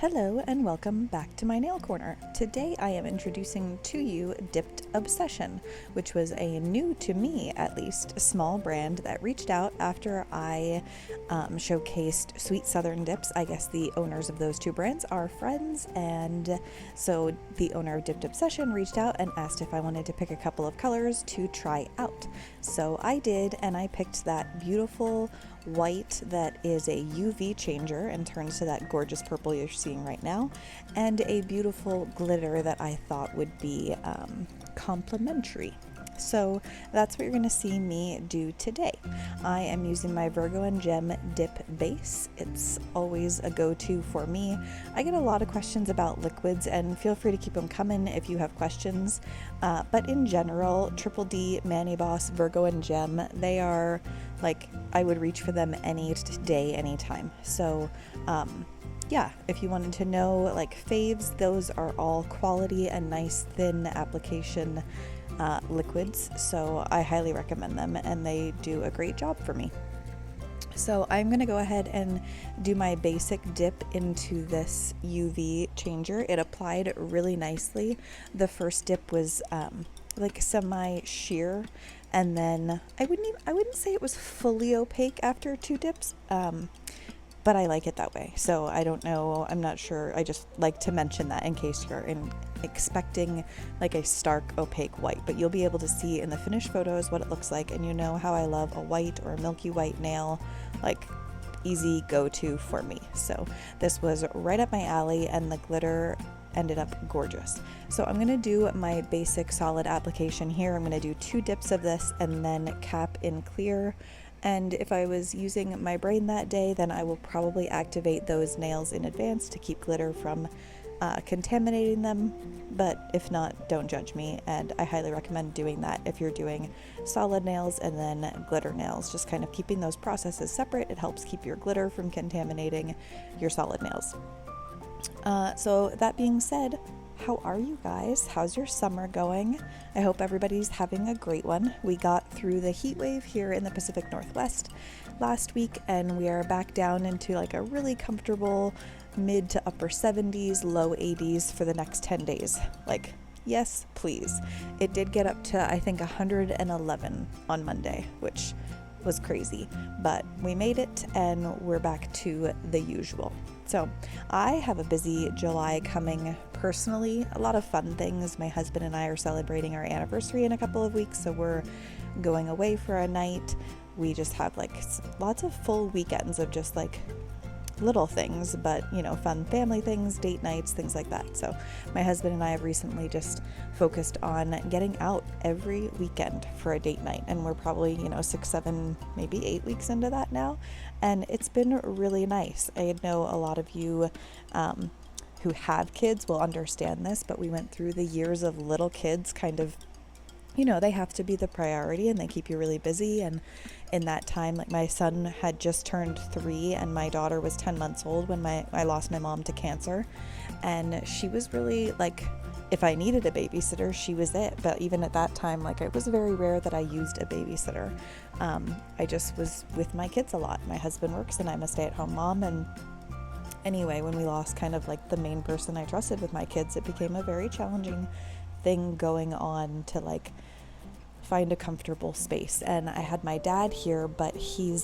Hello and welcome back to my nail corner. Today I am introducing to you Dipped Obsession, which was a new to me at least small brand that reached out after I showcased Sweet Southern Dips. I guess the owners of those two brands are friends, and so the owner of Dipped Obsession reached out and asked if I wanted to pick a couple of colors to try out. So I did, and I picked that beautiful white that is a UV changer and turns to that gorgeous purple you're seeing right now, and a beautiful glitter that I thought would be complementary. So that's what you're going to see me do today. I am using my Virgo and Gem dip base. It's always a go-to for me. I get a lot of questions about liquids, and feel free to keep them coming if you have questions. But in general, Triple D, Mani Boss, Virgo and Gem, they are like, I would reach for them any day, anytime. So yeah, if you wanted to know like faves, those are all quality and nice thin application liquids, so I highly recommend them, and they do a great job for me. So I'm going to go ahead and do my basic dip into this UV changer. It applied really nicely. The first dip was like semi sheer, and then I wouldn't say it was fully opaque after two dips, but I like it that way. So I don't know, I'm not sure. I just like to mention that in case you're expecting like a stark opaque white, but you'll be able to see in the finished photos what it looks like, and you know how I love a white or a milky white nail, like easy go-to for me. So this was right up my alley, and the glitter ended up gorgeous. So I'm going to do my basic solid application here. I'm going to do 2 dips of this and then cap in clear. And if I was using my brain that day, then I will probably activate those nails in advance to keep glitter from contaminating them. But if not, don't judge me. And I highly recommend doing that if you're doing solid nails and then glitter nails. Just kind of keeping those processes separate. It helps keep your glitter from contaminating your solid nails. So that being said, how are you guys? How's your summer going? I hope everybody's having a great one. We got through the heat wave here in the Pacific Northwest last week, and we are back down into like a really comfortable mid to upper 70s, low 80s for the next 10 days. Like, yes, please. It did get up to, I think, 111 on Monday, which was crazy, but we made it and we're back to the usual. So I have a busy July coming personally, a lot of fun things. My husband and I are celebrating our anniversary in a couple of weeks, so we're going away for a night. We just have like lots of full weekends of just like little things, but you know, fun family things, date nights, things like that. So my husband and I have recently just focused on getting out every weekend for a date night, and we're probably 6, 7, maybe 8 weeks into that now, and it's been really nice. I know a lot of you who have kids will understand this, but we went through the years of little kids kind of, they have to be the priority, and they keep you really busy. And in that time, like my son had just turned 3 and my daughter was 10 months old when I lost my mom to cancer. And she was really like, if I needed a babysitter, she was it. But even at that time, like it was very rare that I used a babysitter. I just was with my kids a lot. My husband works and I'm a stay-at-home mom. And anyway, when we lost kind of like the main person I trusted with my kids, it became a very challenging thing going on to like find a comfortable space. And I had my dad here, but he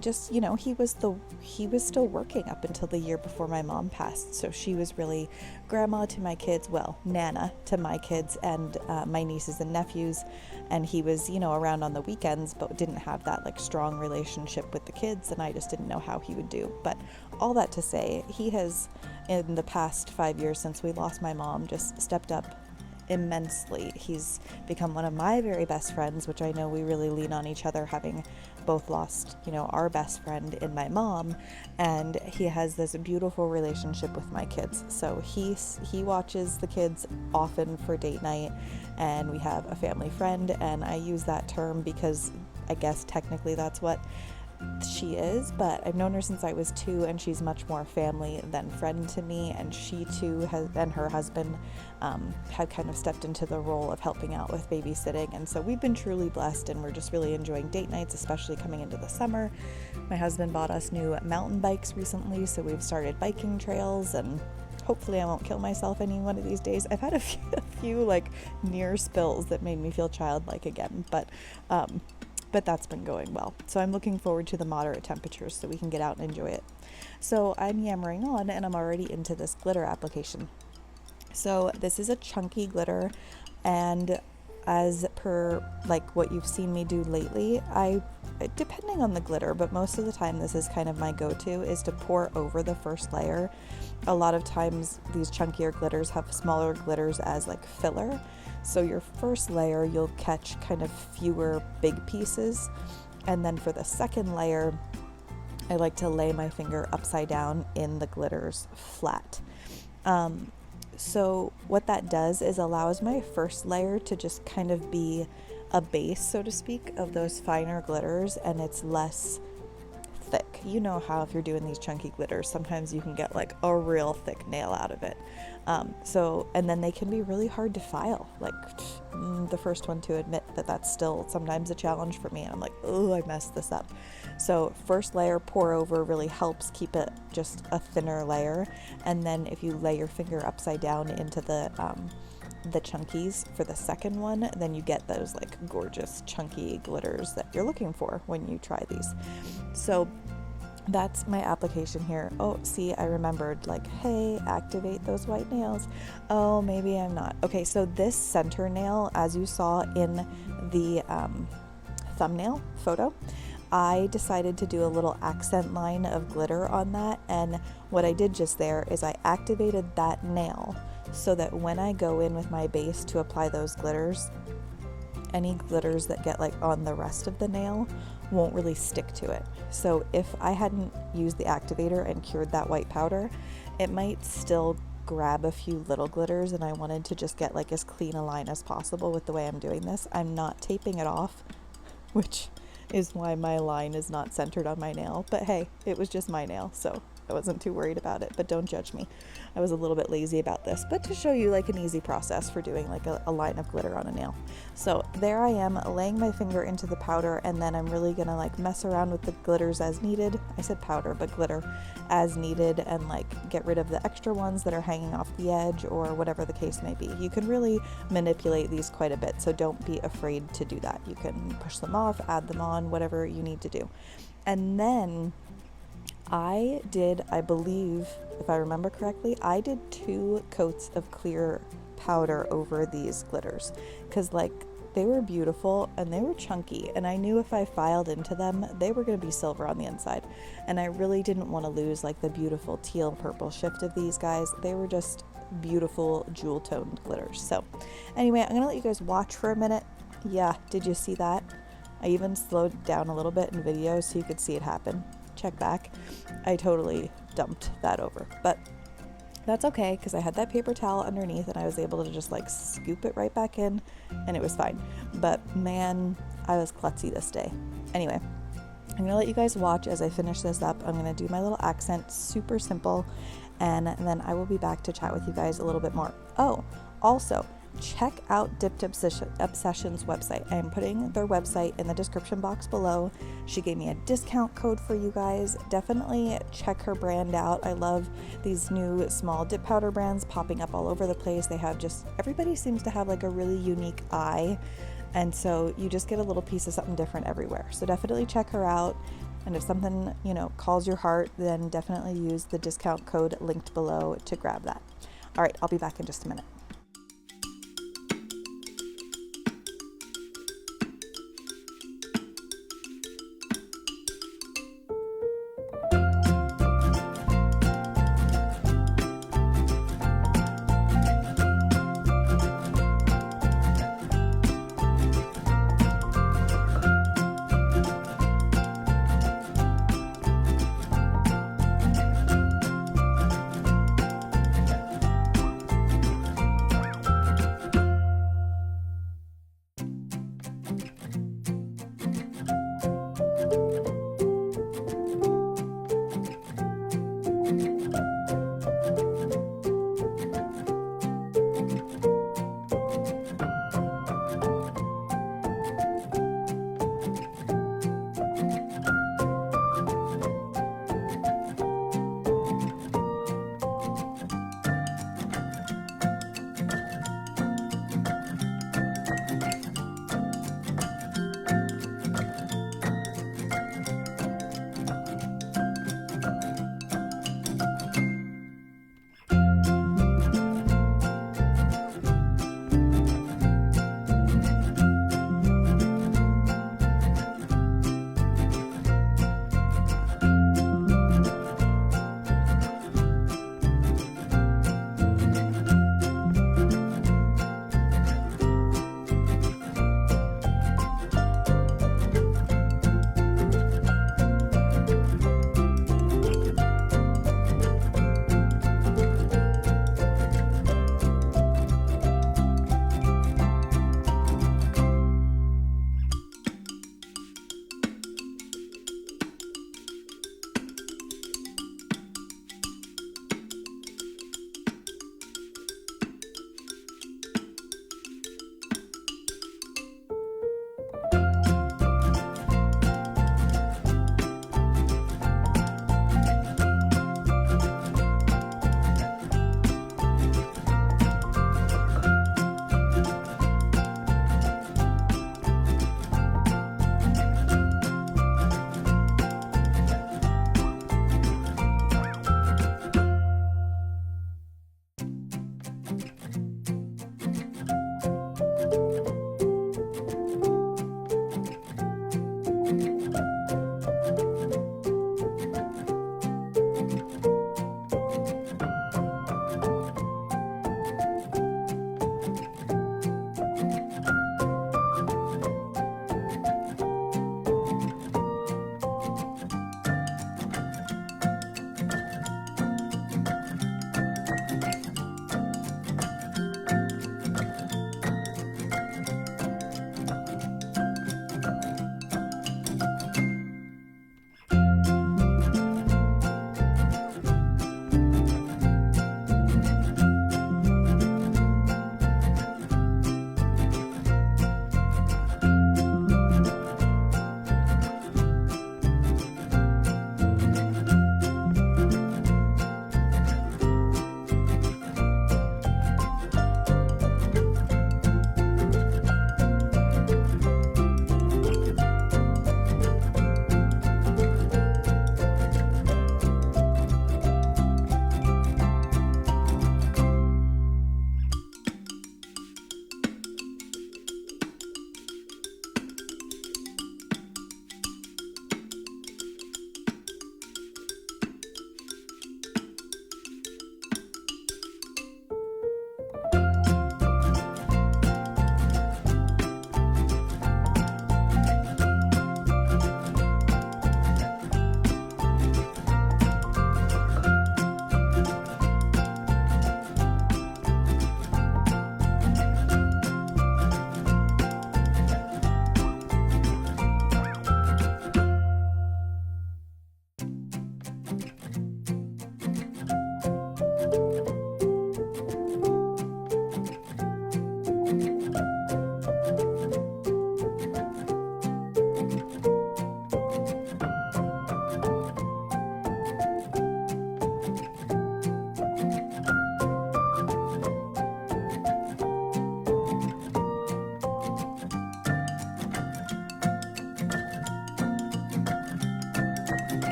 just he was still working up until the year before my mom passed. So she was really grandma to my kids, well, nana to my kids and my nieces and nephews, and he was around on the weekends, but didn't have that like strong relationship with the kids, and I just didn't know how he would do. But all that to say, he has in the past 5 years since we lost my mom just stepped up immensely. He's become one of my very best friends, which I know we really lean on each other, having both lost, our best friend in my mom, and he has this beautiful relationship with my kids. So he watches the kids often for date night, and we have a family friend, and I use that term because I guess technically that's what she is, but I've known her since I was 2, and she's much more family than friend to me, and she too has, and her husband had kind of stepped into the role of helping out with babysitting, and so we've been truly blessed, and we're just really enjoying date nights, especially coming into the summer. My husband bought us new mountain bikes recently, so we've started biking trails, and hopefully I won't kill myself any one of these days. I've had a few like near spills that made me feel childlike again, but that's been going well. So I'm looking forward to the moderate temperatures so we can get out and enjoy it. So I'm yammering on, and I'm already into this glitter application. So this is a chunky glitter, and as per like what you've seen me do lately, depending on the glitter, but most of the time this is kind of my go-to, is to pour over the first layer. A lot of times these chunkier glitters have smaller glitters as like filler. So your first layer, you'll catch kind of fewer big pieces. And then for the second layer, I like to lay my finger upside down in the glitters flat. So what that does is allows my first layer to just kind of be a base, so to speak, of those finer glitters, and it's less thick. You know how if you're doing these chunky glitters, sometimes you can get like a real thick nail out of it. And then they can be really hard to file. Like the first one to admit that that's still sometimes a challenge for me. And I'm like, oh, I messed this up. So first layer pour over really helps keep it just a thinner layer. And then if you lay your finger upside down into the chunkies for the second one, then you get those like gorgeous chunky glitters that you're looking for when you try these. So that's my application here. Oh, see, I remembered, like, hey, activate those white nails. Oh, maybe I'm not. Okay, so this center nail, as you saw in the thumbnail photo, I decided to do a little accent line of glitter on that, and what I did just there is I activated that nail so that when I go in with my base to apply those glitters, any glitters that get like on the rest of the nail won't really stick to it. So if I hadn't used the activator and cured that white powder, it might still grab a few little glitters, and I wanted to just get like as clean a line as possible with the way I'm doing this. I'm not taping it off, which is why my line is not centered on my nail, but hey, it was just my nail, so I wasn't too worried about it, but don't judge me. I was a little bit lazy about this, but to show you like an easy process for doing like a line of glitter on a nail. So there I am laying my finger into the powder, and then I'm really gonna like mess around with the glitters as needed. I said powder, but glitter as needed, and like get rid of the extra ones that are hanging off the edge or whatever the case may be. You can really manipulate these quite a bit, so don't be afraid to do that. You can push them off, add them on, whatever you need to do. And then I believe, if I remember correctly, I did 2 coats of clear powder over these glitters, because like they were beautiful and they were chunky, and I knew if I filed into them, they were going to be silver on the inside, and I really didn't want to lose like the beautiful teal purple shift of these guys. They were just beautiful jewel toned glitters. So anyway, I'm going to let you guys watch for a minute. Yeah, did you see that? I even slowed down a little bit in video so you could see it happen. Check back. I totally dumped that over, but that's okay because I had that paper towel underneath and I was able to just like scoop it right back in and it was fine. But man, I was klutzy this day. Anyway, I'm gonna let you guys watch as I finish this up. I'm gonna do my little accent, super simple, and then I will be back to chat with you guys a little bit more. Oh, also, check out Dipped Obsession's website. I am putting their website in the description box below. She gave me a discount code for you guys. Definitely check her brand out. I love these new small dip powder brands popping up all over the place. They have just, everybody seems to have like a really unique eye, and so you just get a little piece of something different everywhere. So definitely check her out. And if something, calls your heart, then definitely use the discount code linked below to grab that. All right, I'll be back in just a minute.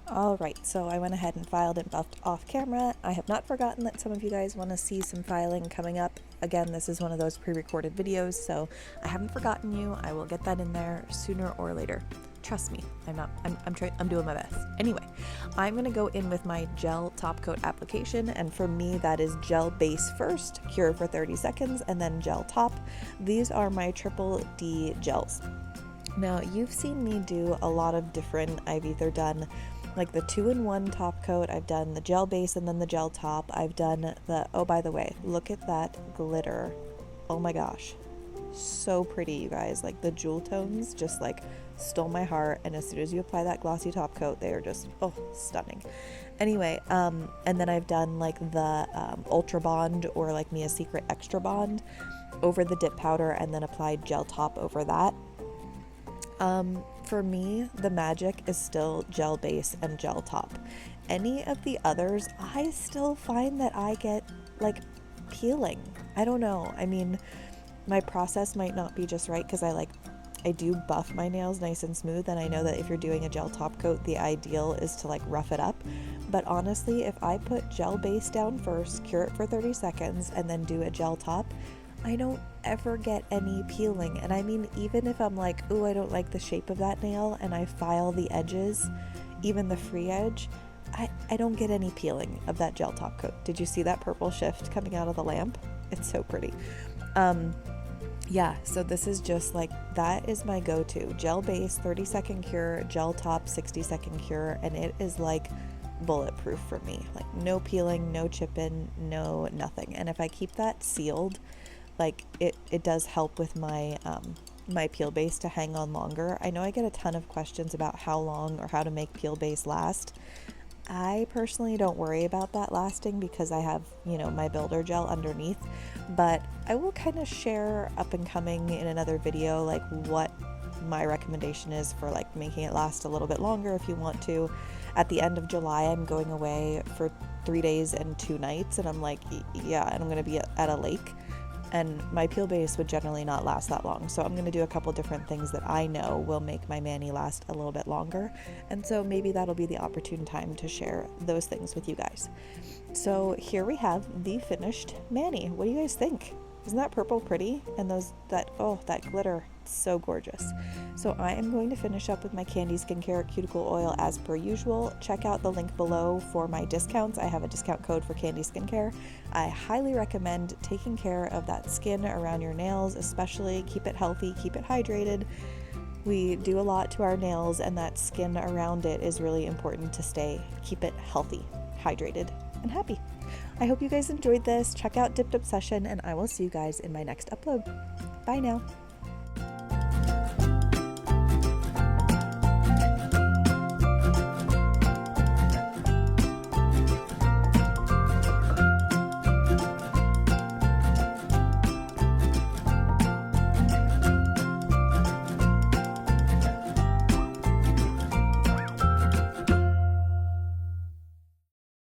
Alright, so I went ahead and filed and buffed off camera. I have not forgotten that some of you guys want to see some filing coming up. Again, this is one of those pre-recorded videos, so I haven't forgotten you. I will get that in there sooner or later. Trust me, I'm doing my best. Anyway, I'm going to go in with my gel top coat application, and for me that is gel base first, cure for 30 seconds, and then gel top. These are my Triple D gels. Now, you've seen me do a lot of different, I've either done like the 2-in-1 top coat, I've done the gel base and then the gel top, I've done the, oh, by the way, look at that glitter. Oh my gosh. So pretty, you guys. Like the jewel tones just like stole my heart, and as soon as you apply that glossy top coat, they are just, oh, stunning. Anyway, and then I've done like the Ultra Bond or like Mia's Secret Extra Bond over the dip powder and then applied gel top over that. For me, the magic is still gel base and gel top. Any of the others, I still find that I get like peeling. I don't know. I mean, my process might not be just right because I do buff my nails nice and smooth, and I know that if you're doing a gel top coat, the ideal is to like rough it up. But honestly, if I put gel base down first, cure it for 30 seconds, and then do a gel top, I don't ever get any peeling. And I mean, even if I'm like, ooh, I don't like the shape of that nail, and I file the edges, even the free edge, I don't get any peeling of that gel top coat. Did you see that purple shift coming out of the lamp? It's so pretty. Yeah, so this is just like, that is my go-to. Gel base, 30-second cure, gel top, 60-second cure, and it is like bulletproof for me. Like no peeling, no chipping, no nothing. And if I keep that sealed, like it does help with my my peel base to hang on longer. I know I get a ton of questions about how long or how to make peel base last. I personally don't worry about that lasting because I have, you know, my builder gel underneath, but I will kind of share up and coming in another video like what my recommendation is for like making it last a little bit longer if you want to. At the end of July, I'm going away for 3 days and 2 nights, and I'm like, yeah, and I'm going to be at a lake. And my peel base would generally not last that long. So I'm going to do a couple different things that I know will make my mani last a little bit longer. And so maybe that'll be the opportune time to share those things with you guys. So here we have the finished mani. What do you guys think? Isn't that purple pretty? And that glitter, it's so gorgeous. So I am going to finish up with my Candi Skincare Cuticle Oil as per usual. Check out the link below for my discounts. I have a discount code for Candi Skincare. I highly recommend taking care of that skin around your nails, especially keep it healthy, keep it hydrated. We do a lot to our nails, and that skin around it is really important to keep it healthy, hydrated, and happy. I hope you guys enjoyed this. Check out Dipped Obsession, and I will see you guys in my next upload. Bye now.